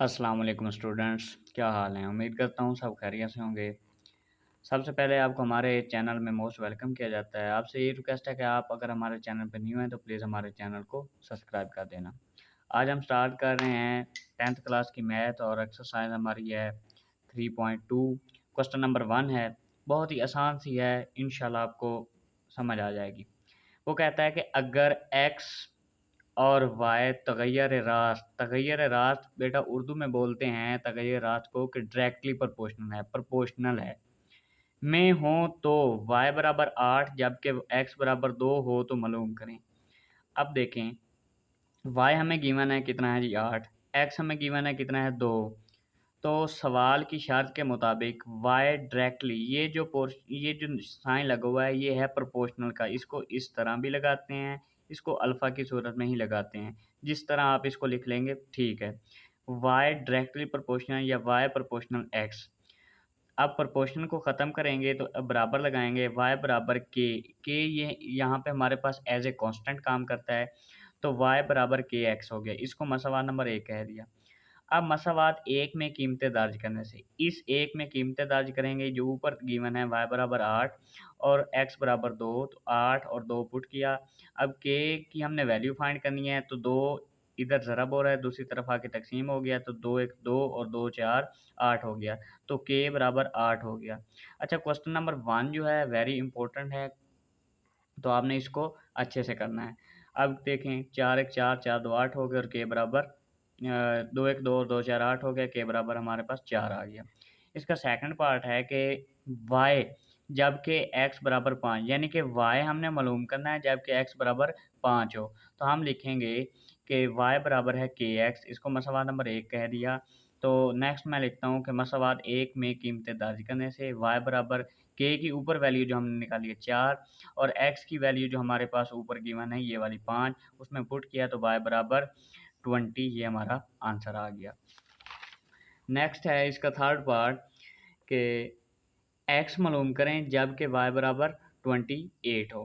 अस्सलाम वालेकुम स्टूडेंट्स, क्या हाल है? उम्मीद करता हूँ सब खैरियत से होंगे। सबसे पहले आपको हमारे चैनल में मोस्ट वेलकम किया जाता है। आपसे ये रिक्वेस्ट है कि आप अगर हमारे चैनल पे न्यू हैं तो प्लीज़ हमारे चैनल को सब्सक्राइब कर देना। आज हम स्टार्ट कर रहे हैं 10th क्लास की मैथ और एक्सरसाइज हमारी है 3.2। क्वेश्चन नंबर 1 है, बहुत ही आसान सी है, इंशाल्लाह आपको समझ आ जाएगी। वो कहता है कि अगर एक्स और वाय तगैर रास्त बेटा उर्दू में बोलते हैं तगैर रास्त को कि डायरेक्टली प्रोपोर्शनल है में हो तो वाय बराबर 8 जबकि एक्स बराबर 2 हो तो मालूम करें। अब देखें, वाई हमें गिवन है कितना है जी 8, एक्स हमें गिवन है कितना है 2। तो सवाल की शर्त के मुताबिक वाई डायरेक्टली ये जो साइन लगा हुआ है ये है प्रोपोर्शनल का, इसको इस तरह भी लगाते हैं, इसको अल्फ़ा की सूरत में ही लगाते हैं, जिस तरह आप इसको लिख लेंगे ठीक है। वाई डायरेक्टली प्रोपोर्शनल या वाई प्रोपोर्शनल एक्स। अब प्रोपोर्शनल को ख़त्म करेंगे तो अब बराबर लगाएंगे y बराबर के ये यहाँ पे हमारे पास एज ए कांस्टेंट काम करता है, तो y बराबर के एक्स हो गया। इसको मसवाद नंबर 1 कह दिया। अब मसवाद 1 में कीमतें दर्ज करने से इस 1 में कीमतें दर्ज करेंगे जो ऊपर गिवन है y बराबर 8 और x बराबर 2, तो 8 और 2 पुट किया। अब k की हमने वैल्यू फाइंड करनी है, तो 2 इधर ज़रब हो रहा है, दूसरी तरफ आके तकसीम हो गया, तो 2 1 2 और 2 4 8 हो गया, तो k बराबर 8 हो गया। अच्छा, क्वेश्चन नंबर 1 जो है वेरी इंपॉर्टेंट है, तो आपने इसको अच्छे से करना है। अब देखें, 4 1 4 4 2 8 हो गया और k बराबर 2 1 2 और 2 4 8 हो गया, k बराबर हमारे पास 4 आ गया। इसका सेकंड पार्ट है कि y जबकि x बराबर 5, यानी कि y हमने मालूम करना है जबकि x बराबर 5 हो, तो हम लिखेंगे कि y बराबर है kx, इसको मसवाद नंबर 1 कह दिया। तो नेक्स्ट मैं लिखता हूँ कि मसवाद 1 में कीमतें दर्ज करने से y बराबर k की ऊपर वैल्यू जो हमने निकाली है 4 और x की वैल्यू जो हमारे पास ऊपर गिवन है ये वाली 5, उसमें पुट किया तो y बराबर 20, ये हमारा आंसर आ गया। नेक्स्ट है इसका थर्ड पार्ट कि x मालूम करें जबकि y बराबर 28 हो।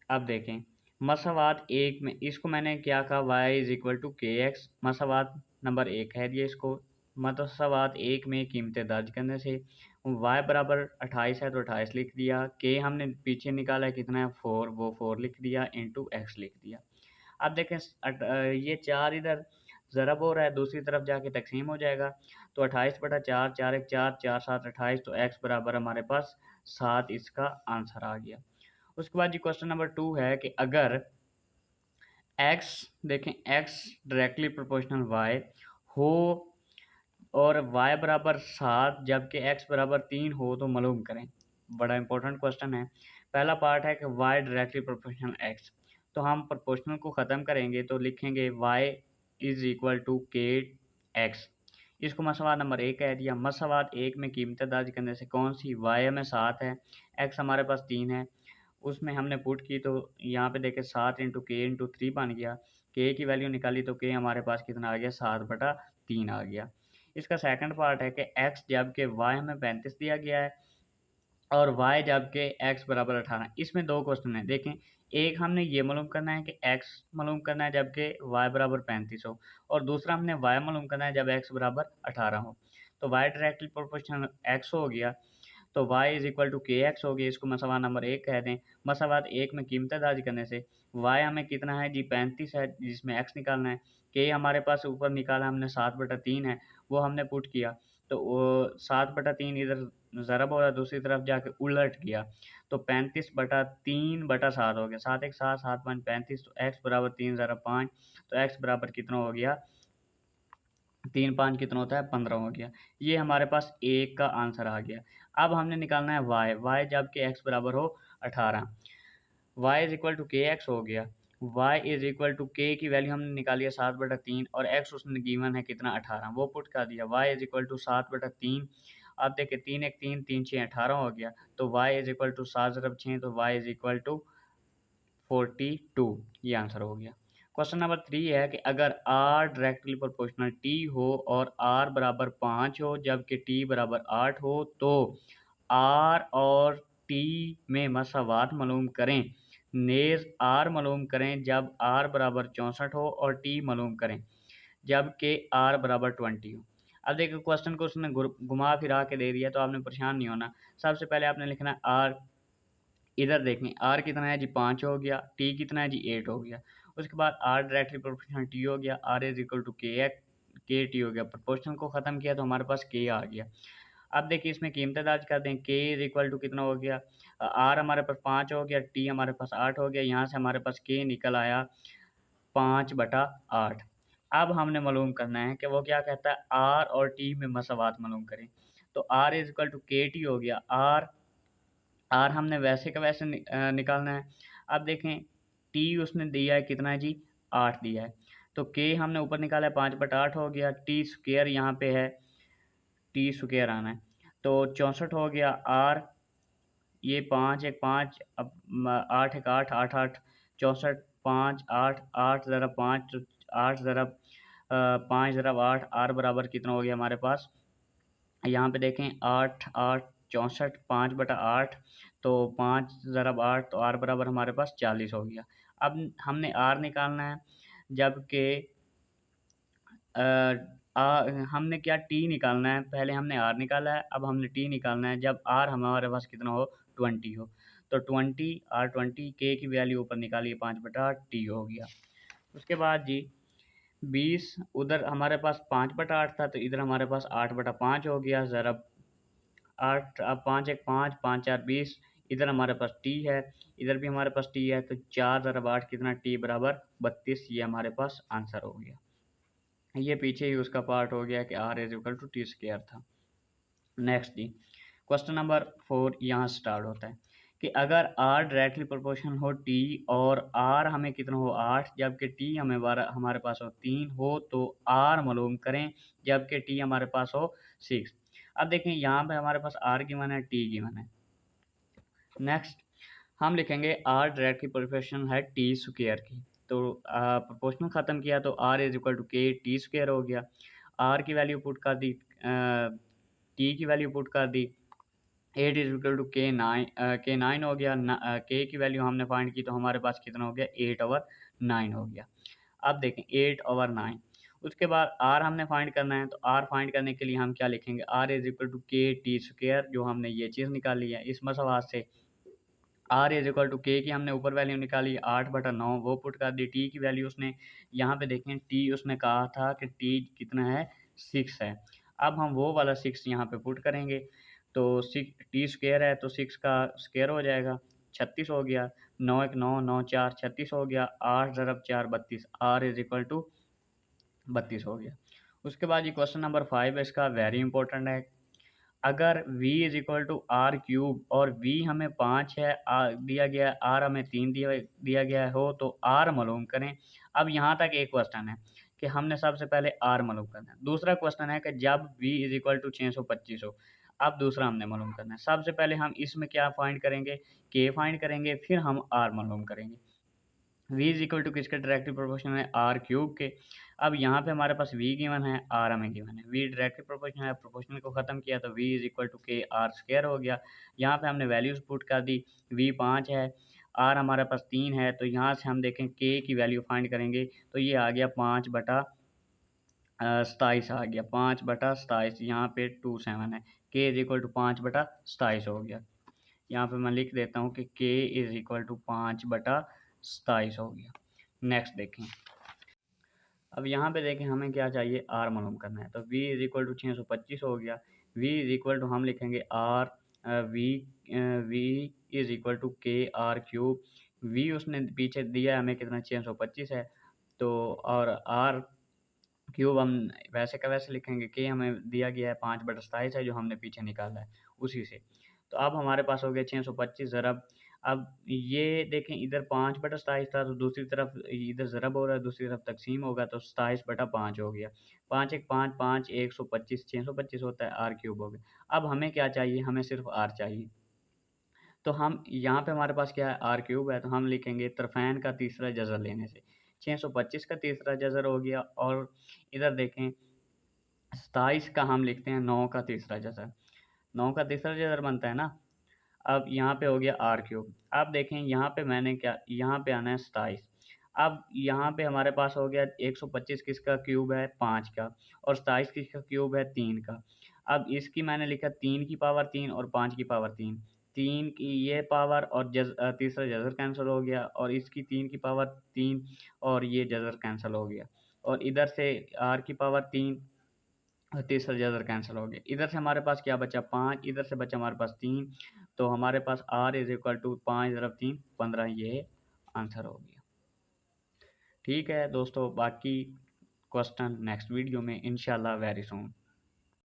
अब देखें, मसवाद 1 में इसको मैंने क्या कहा, y इज इक्वल टू के एक्स, मसवाद नंबर 1 है दिया इसको। मसवाद 1 में कीमतें दर्ज करने से y बराबर 28 है तो 28 लिख दिया, k हमने पीछे निकाला है कितना है 4, वो 4 लिख दिया, इंटू एक्स लिख दिया। अब देखें ये 4 इधर ज़रब हो रहा है, दूसरी तरफ जाके तकसीम हो जाएगा, तो 28 बटा 4 4 1 4 4 7 28, तो x बराबर हमारे पास 7 इसका आंसर आ गया। उसके बाद जी क्वेश्चन नंबर 2 है कि अगर x, देखें x डायरेक्टली प्रोपोर्शनल y हो और y बराबर 7 जबकि x बराबर 3 हो तो मालूम करें। बड़ा इंपॉर्टेंट क्वेश्चन है। पहला पार्ट है कि y डायरेक्टली प्रोपोर्शनल x, तो हम प्रोपोर्शनल को ख़त्म करेंगे तो लिखेंगे y इज इक्वल टू के एक्स, इसको मसवाद नंबर 1 कह दिया। मसवाद 1 में कीमतें दर्ज करने से कौन सी, y हमें 7 है, x हमारे पास 3 है, उसमें हमने पुट की तो यहाँ पे देखें 7 इंटू के इंटू 3 बन गया, के की वैल्यू निकाली तो के हमारे पास कितना आ गया 7/3 आ गया। इसका सेकंड पार्ट है कि x जबकि y हमें 35 दिया गया है और y जबकि x बराबर 18। इसमें दो क्वेश्चन हैं, देखें, एक हमने ये मालूम करना है कि x मालूम करना है जबकि y बराबर 35 हो, और दूसरा हमने y मालूम करना है जब x बराबर 18 हो। तो y डायरेक्टली प्रोपोर्शनल x हो गया, तो y इज इक्वल टू के एक्स हो गया, इसको मसवाद नंबर 1 कह दें। मसवाद 1 में कीमतें दर्ज करने से y हमें कितना है जी 35 है, जिसमें x निकालना है, k हमारे पास ऊपर निकाला हमने 7/3 है, वो हमने पुट किया, तो वो 7/3 इधर ज़रब हो रहा है, दूसरी तरफ जाके उलट गया, तो 35/3/7 हो गया, 7 1 7 7 5 35, तो x बराबर 3 ज़रब 5, तो x बराबर कितना हो गया 3 5 कितना होता है 15 हो गया। ये हमारे पास एक का आंसर आ गया। अब हमने निकालना है y जबकि x बराबर हो 18, y इज इक्वल टू के एक्स हो गया, y इज इक्वल टू के की वैल्यू हमने निकाली है 7/3 और x उसने गिवन है कितना 18, वो पुट कर दिया, y इज इक्वल टू 7/3। अब देखिए 3 1 3 3 6 18 हो गया, तो y इज इक्वल टू 7 ज़रब 6, तो y इज इक्वल टू 42, ये आंसर हो गया। क्वेश्चन नंबर 3 है कि अगर r डायरेक्टली प्रोपोर्शनल t हो और r बराबर 5 हो जबकि t बराबर 8 हो तो r और t में मसावात मालूम करें। नेज़ r मालूम करें जब r बराबर 64 हो और t मालूम करें। जबकि आर बराबर 20 हो। अब देखिए क्वेश्चन को उसने घुमा फिरा के दे दिया, तो आपने परेशान नहीं होना। सबसे पहले आपने लिखना है आर, इधर देखें आर कितना है जी 5 हो गया, टी कितना है जी 8 हो गया। उसके बाद आर डायरेक्टली प्रोपोर्शनल टी हो गया, आर इज इक्वल टू के टी हो गया। प्रोपोर्शनल को ख़त्म किया तो हमारे पास के आ गया। अब देखिए इसमें कीमतें दर्ज कर दें, के इज इक्वल टू कितना हो गया, आर हमारे पास 5 हो गया, टी हमारे पास 8 हो गया। यहाँ से हमारे पास के निकल आया 5/8। अब हमने मालूम करना है कि वो क्या कहता है, आर और टी में मसावात मालूम करें। तो आर इज इक्वल टू के टी हो गया, आर हमने वैसे का वैसे निकालना है। अब देखें टी उसने दिया है कितना है जी 8 दिया है, तो के हमने ऊपर निकाला है 5/8 हो गया, टी स्क्वेयर यहाँ पे है, टी स्क्वेयर आना है तो 64 हो गया। आर ये 5 एक 5, अब 8 एक 8, 8 8 64, 5 8 8 ज़रा 5, 8 ज़रा 5 ज़रा 8, आर बराबर कितना हो गया हमारे पास, यहाँ पे देखें 8 8 64, 5/8, तो 5 ज़रब 8, तो आर बराबर हमारे पास 40 हो गया। अब हमने आर निकालना है, जबकि हमने क्या टी निकालना है, पहले हमने आर निकाला है, अब हमने टी निकालना है जब आर हमारे पास कितना हो 20 हो। तो 20 के की वैल्यू ऊपर निकालिए 5/8 टी हो गया। उसके बाद जी 20, उधर हमारे पास 5/8 था, तो इधर हमारे पास 8/5 हो गया। ज़रा 8, अब 5 एक 5, 5 4 20, इधर हमारे पास टी है, इधर भी हमारे पास टी है, तो 4 ज़रब 8 कितना, टी बराबर 32। ये हमारे पास आंसर हो गया। ये पीछे ही उसका पार्ट हो गया कि R is equal to T square था। नेक्स्ट जी क्वेश्चन नंबर 4 यहाँ स्टार्ट होता है कि अगर आर डायरेक्टली प्रोपोर्शनल हो टी और आर हमें कितना हो 8, जबकि टी हमें हमारे पास हो 3 हो, तो आर मालूम करें जबकि टी हमारे पास हो 6। अब देखें यहाँ पे हमारे पास आर गिवन है, टी गिवन है। नेक्स्ट हम लिखेंगे आर डायरेक्टली प्रोपोर्शनल है टी स्क्वायर की, तो प्रोपोर्शनल ख़त्म किया तो आर इज इक्वल टू के टी स्क्वायर हो गया। आर की वैल्यू पुट कर दी, टी की वैल्यू पुट कर दी, 8 इज इक्वल टू के नाइन हो गया। के की वैल्यू हमने फाइंड की तो हमारे पास कितना हो गया 8/9 हो गया। अब देखें 8/9, उसके बाद आर हमने फाइंड करना है, तो आर फाइंड करने के लिए हम क्या लिखेंगे, आर इज इक्वल टू के टी स्क्वायर, जो हमने ये चीज़ निकाली है इस मसवाद से। आर इज इक्वल टू के की हमने ऊपर वैल्यू निकाली 8/9, वो पुट कर दी। टी की वैल्यू उसने यहाँ पे देखें, टी उसने कहा था कि टी कितना है 6 है। अब हम वो वाला 6 यहाँ पे पुट करेंगे, तो 6 टी स्क्वायर है तो 6 का स्क्वायर हो जाएगा, 36 हो गया। 9 एक 9, 9 4 36 हो गया, 8 ज़रब 4 32, आर इज इक्वल टू 32 हो गया। उसके बाद ये क्वेश्चन नंबर 5 है, इसका वेरी इंपॉर्टेंट है। अगर v is equal to R cube और v हमें 5 है, दिया गया है, r हमें 3 दिया गया हो, तो r मालूम करें। अब यहाँ तक एक क्वेश्चन है कि हमने सबसे पहले r मालूम करना है। दूसरा क्वेश्चन है कि जब v इज इक्वल टू 625 हो, अब दूसरा हमने मालूम करना है। सबसे पहले हम इसमें क्या फाइंड करेंगे, k फाइंड करेंगे, फिर हम r मालूम करेंगे। v इज इक्वल टू किसके डायरेक्टली प्रोपोर्शनल है, आर क्यूब के। अब यहाँ पे हमारे पास v गिवन है, आर हमें गिवन है। v डायरेक्टली प्रोपोर्शनल है, प्रोपोर्शनल को ख़त्म किया तो v is equal to K are square हो गया। यहाँ पे हमने वैल्यूज पुट कर दी, v 5 है, r हमारे पास 3 है, तो यहाँ से हम देखें k की वैल्यू फाइंड करेंगे, तो ये आ गया 5/27 आ गया, 5/27, यहाँ पे 27 है। k इज इक्वल टू 5/27 हो गया। यहाँ पे मैं लिख देता हूँ कि k इज इक्वल टू 5/27 हो गया। नेक्स्ट देखें, अब यहाँ पे देखें हमें क्या चाहिए, r मालूम करना है, तो v इज इक्वल टू 625 हो गया। v इज इक्वल टू हम लिखेंगे r, v is equal to K R cube. v उसने पीछे दिया है हमें कितना 625 है, तो और r क्यूब हम वैसे का वैसे लिखेंगे, के हमें दिया गया है 5/27 है, जो हमने पीछे निकाला है उसी से। तो अब हमारे पास हो गया 625 ज़रब। अब ये देखें इधर 5/27 था, तो दूसरी तरफ इधर ज़रब हो रहा है, दूसरी तरफ तकसीम होगा, तो 27/5 हो गया। 5 एक 5, 5 125, 625 होता है, आर क्यूब हो गया। अब हमें क्या चाहिए, हमें सिर्फ आर चाहिए। तो हम यहाँ पे हमारे पास क्या है, आर क्यूब है, तो हम लिखेंगे तरफ़ैन का तीसरा जज़र लेने से 625 का तीसरा जज़र हो गया, और इधर देखें 27 का हम लिखते हैं 9 का तीसरा जज़र, 9 का तीसरा जज़र बनता है ना। अब यहाँ पे हो गया आर क्यूब। अब देखें यहाँ पे मैंने क्या, यहाँ पे आना है 27। अब यहाँ पे हमारे पास हो गया 125 किसका क्यूब है, 5 का, और 27 किसका क्यूब है, 3 का। अब इसकी मैंने लिखा 3 की पावर 3 और 5 की पावर 3। 3 की ये पावर और तीसरा जज़र कैंसिल हो गया, और इसकी 3 की पावर 3 और ये जज़र कैंसिल हो गया, और इधर से r की पावर 3 और तीसरा जज़र कैंसिल हो गया। इधर से हमारे पास क्या बचा, 5, इधर से बचा हमारे पास 3, तो हमारे पास r इज़ इक्वल टू 5 × 3 15, ये आंसर हो गया। ठीक है दोस्तों, बाकी क्वेश्चन नेक्स्ट वीडियो में इंशाल्लाह वेरी सून।